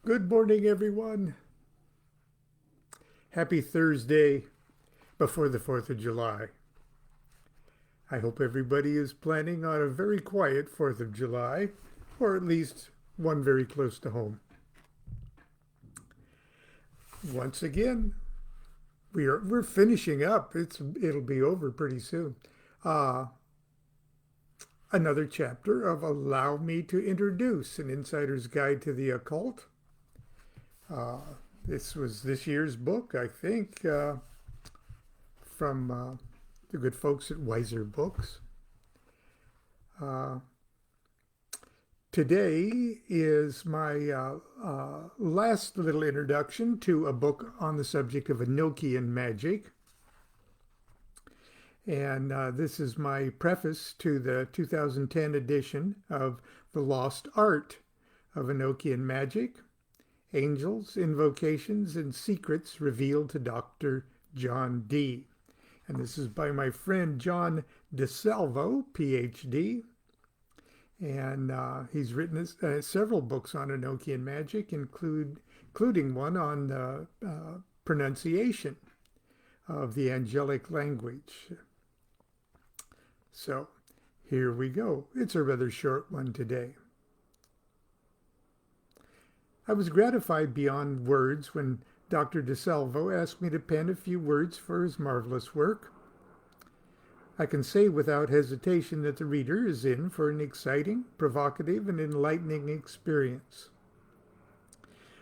Good morning, everyone. Happy Thursday before the 4th of July. I hope everybody is planning on a very quiet 4th of July, or at least one very close to home. Once again, we're finishing up. It'll be over pretty soon. Uh, Another chapter of Allow Me to Introduce an Insider's Guide to the Occult. Uh, this was this year's book, I think, from the good folks at Wiser Books. Uh, Today is my last little introduction to a book on the subject of Enochian magic. And this is my preface to the 2010 edition of The Lost Art of Enochian Magic, Angels, Invocations, and Secrets Revealed to Dr. John Dee. And this is by my friend John DeSalvo, PhD. And he's written several books on Enochian magic, including one on the pronunciation of the angelic language. So here we go. It's a rather short one today. I was gratified beyond words when Dr. DeSalvo asked me to pen a few words for his marvelous work. I can say without hesitation that the reader is in for an exciting, provocative, and enlightening experience.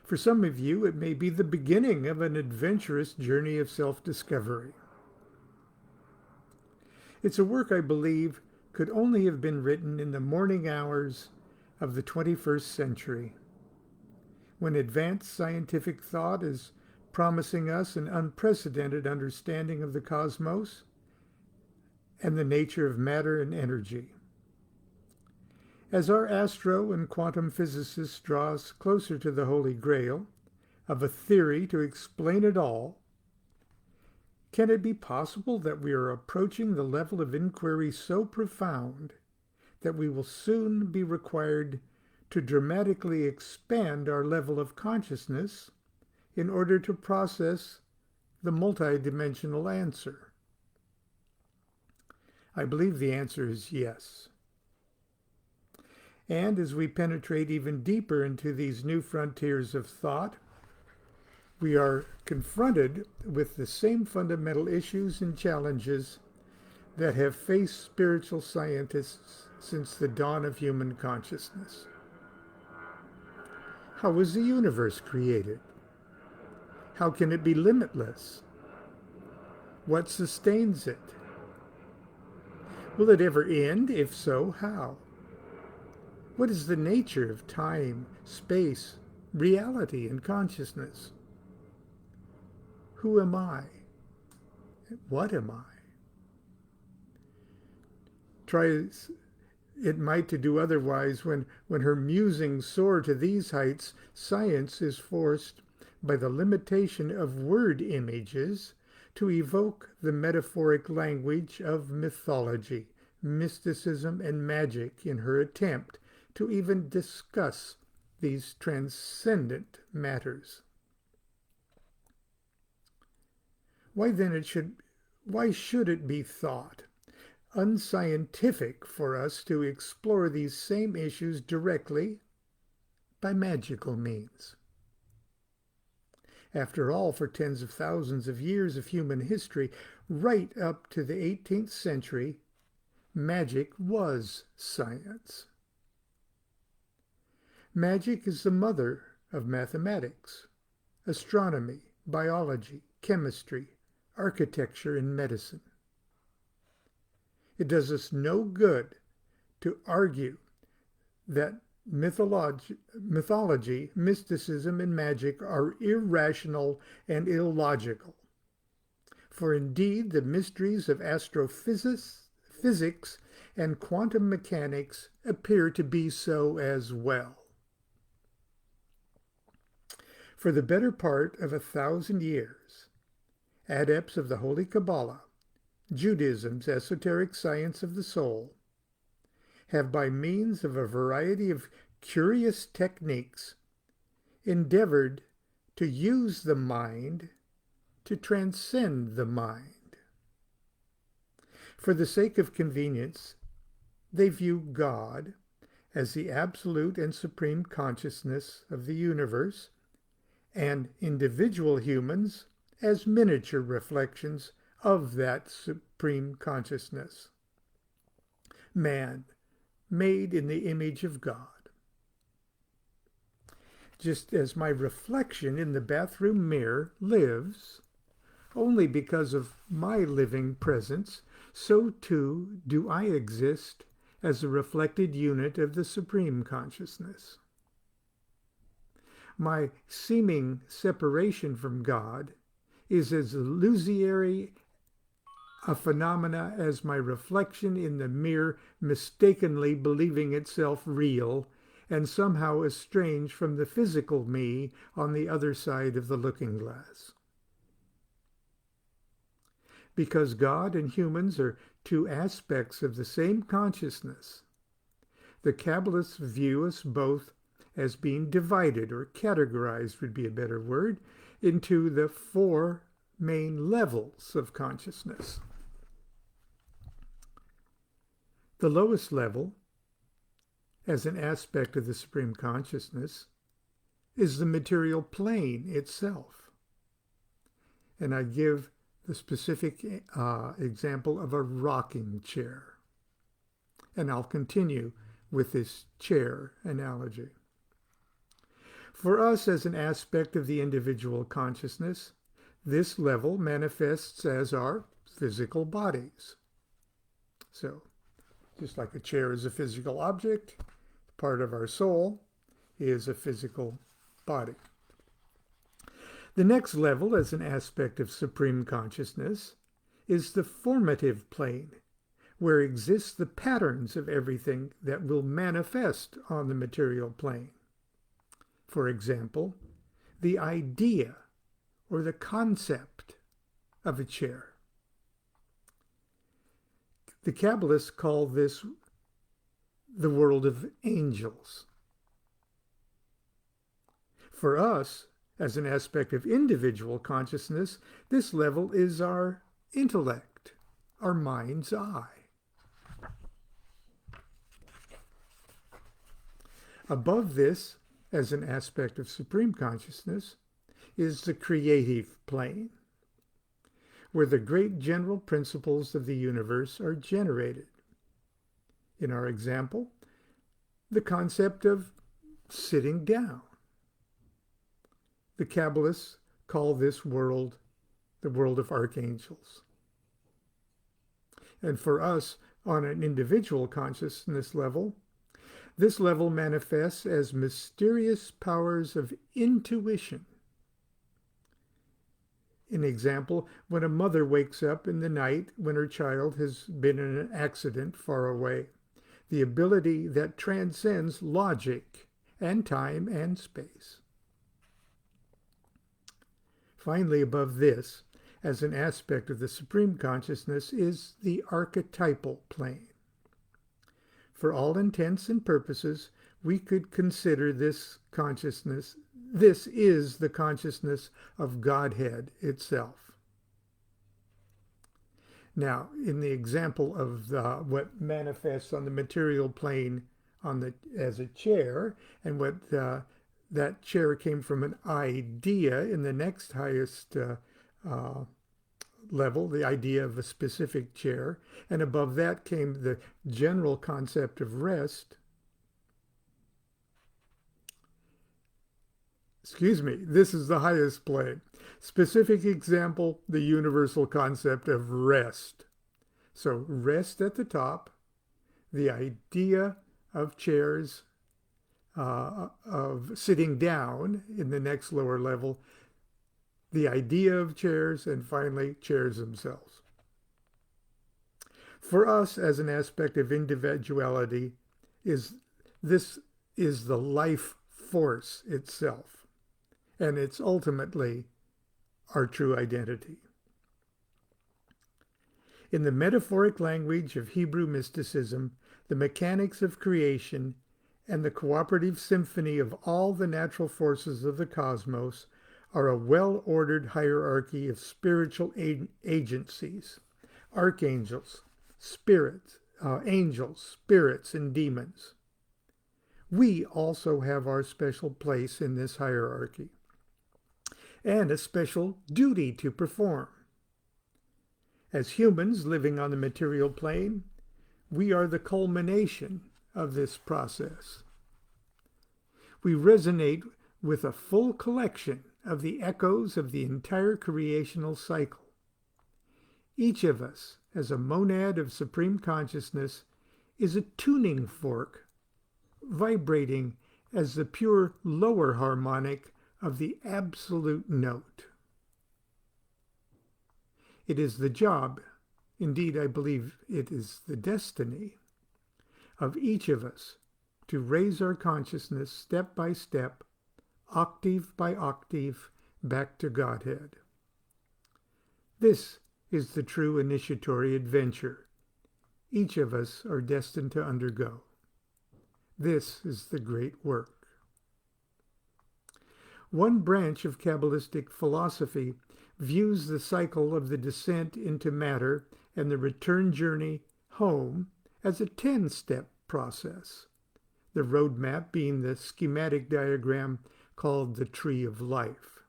For some of you, it may be the beginning of an adventurous journey of self-discovery. It's a work I believe could only have been written in the morning hours of the 21st century, when advanced scientific thought is promising us an unprecedented understanding of the cosmos and the nature of matter and energy. As our astro and quantum physicists draw us closer to the Holy Grail of a theory to explain it all, can it be possible that we are approaching the level of inquiry so profound that we will soon be required to dramatically expand our level of consciousness in order to process the multidimensional answer? I believe the answer is yes. And as we penetrate even deeper into these new frontiers of thought, we are confronted with the same fundamental issues and challenges that have faced spiritual scientists since the dawn of human consciousness. How was the universe created? How can it be limitless? What sustains it? Will it ever end? If so, how? What is the nature of time, space, reality, and consciousness? Who am I? What am I? Try it might to do otherwise when her musings soar to these heights, science is forced by the limitation of word images to evoke the metaphoric language of mythology, mysticism, and magic in her attempt to even discuss these transcendent matters. Why should it be thought unscientific for us to explore these same issues directly by magical means? After all, for tens of thousands of years of human history, right up to the 18th century, magic was science. Magic is the mother of mathematics, astronomy, biology, chemistry, architecture, and medicine. It does us no good to argue that mythology, mysticism, and magic are irrational and illogical. For indeed, the mysteries of astrophysics and quantum mechanics appear to be so as well. For the better part of 1,000 years, adepts of the Holy Kabbalah, Judaism's esoteric science of the soul, have by means of a variety of curious techniques endeavored to use the mind to transcend the mind. For the sake of convenience, they view God as the absolute and supreme consciousness of the universe, and individual humans as miniature reflections of that supreme consciousness. Man, made in the image of God. Just as my reflection in the bathroom mirror lives only because of my living presence, so too do I exist as a reflected unit of the supreme consciousness. My seeming separation from God is as illusory a phenomena as my reflection in the mirror mistakenly believing itself real and somehow estranged from the physical me on the other side of the looking glass. Because God and humans are two aspects of the same consciousness, the Kabbalists view us both as being divided, or categorized would be a better word, into the four main levels of consciousness. The lowest level, as an aspect of the supreme consciousness, is the material plane itself. And I give the specific example of a rocking chair. And I'll continue with this chair analogy. For us, as an aspect of the individual consciousness, this level manifests as our physical bodies. So, just like a chair is a physical object, part of our soul is a physical body. The next level, as an aspect of supreme consciousness, is the formative plane, where exist the patterns of everything that will manifest on the material plane. For example, the idea or the concept of a chair. The Kabbalists call this the world of angels. For us, as an aspect of individual consciousness, this level is our intellect, our mind's eye. Above this, as an aspect of supreme consciousness, is the creative plane, where the great general principles of the universe are generated. In our example, the concept of sitting down. The Kabbalists call this world the world of archangels. And for us, on an individual consciousness level, this level manifests as mysterious powers of intuition. An example, when a mother wakes up in the night when her child has been in an accident far away, the ability that transcends logic and time and space. Finally, above this, as an aspect of the supreme consciousness, is the archetypal plane. For all intents and purposes, we could consider this consciousness, this is the consciousness of Godhead itself. Now, in the example of what manifests on the material plane as a chair, and what that chair came from an idea in the next highest level, the idea of a specific chair, and above that came the general concept of rest. This is the highest plane. Specific example, the universal concept of rest. So rest at the top, the idea of chairs, of sitting down in the next lower level, the idea of chairs, and finally, chairs themselves. For us, as an aspect of individuality, this is the life force itself, and it's ultimately our true identity. In the metaphoric language of Hebrew mysticism, the mechanics of creation and the cooperative symphony of all the natural forces of the cosmos are a well-ordered hierarchy of spiritual agencies, archangels, spirits, angels, spirits, and demons. We also have our special place in this hierarchy and a special duty to perform. As humans living on the material plane, we are the culmination of this process. We resonate with a full collection of the echoes of the entire creational cycle. Each of us, as a monad of supreme consciousness, is a tuning fork, vibrating as the pure lower harmonic of the absolute note. It is the job, indeed I believe it is the destiny, of each of us to raise our consciousness step by step, octave by octave, back to Godhead. This is the true initiatory adventure each of us are destined to undergo. This is the great work. One branch of Kabbalistic philosophy views the cycle of the descent into matter and the return journey home as a 10-step process, the roadmap being the schematic diagram called the Tree of Life.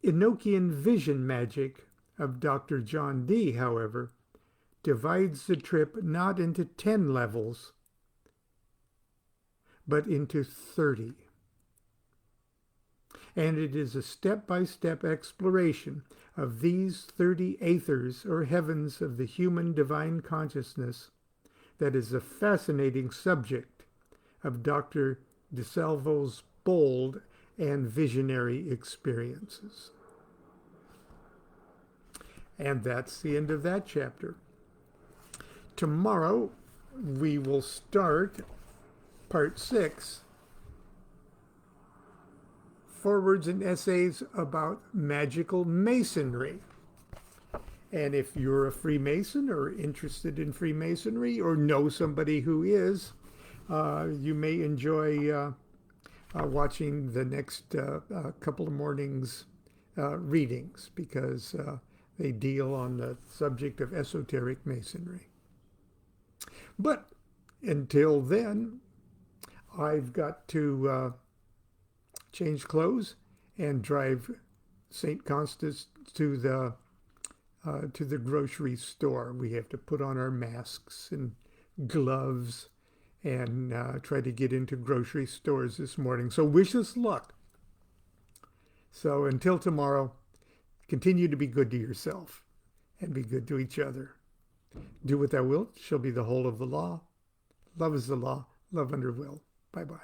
Enochian vision magic of Dr. John Dee, however, divides the trip not into 10 levels, but into 30. And it is a step-by-step exploration of these 30 aethers or heavens of the human divine consciousness that is a fascinating subject of Dr. DeSalvo's bold and visionary experiences. And that's the end of that chapter. Tomorrow we will start part 6, Forwards and Essays about Magical Masonry. And if you're a Freemason or interested in Freemasonry or know somebody who is, you may enjoy watching the next couple of mornings' readings, because they deal on the subject of esoteric Masonry. But until then, I've got to change clothes and drive St. Constance to the grocery store. We have to put on our masks and gloves and try to get into grocery stores this morning. So wish us luck. So until tomorrow, continue to be good to yourself and be good to each other. Do what thou wilt shall be the whole of the law. Love is the law. Love under will. Bye-bye.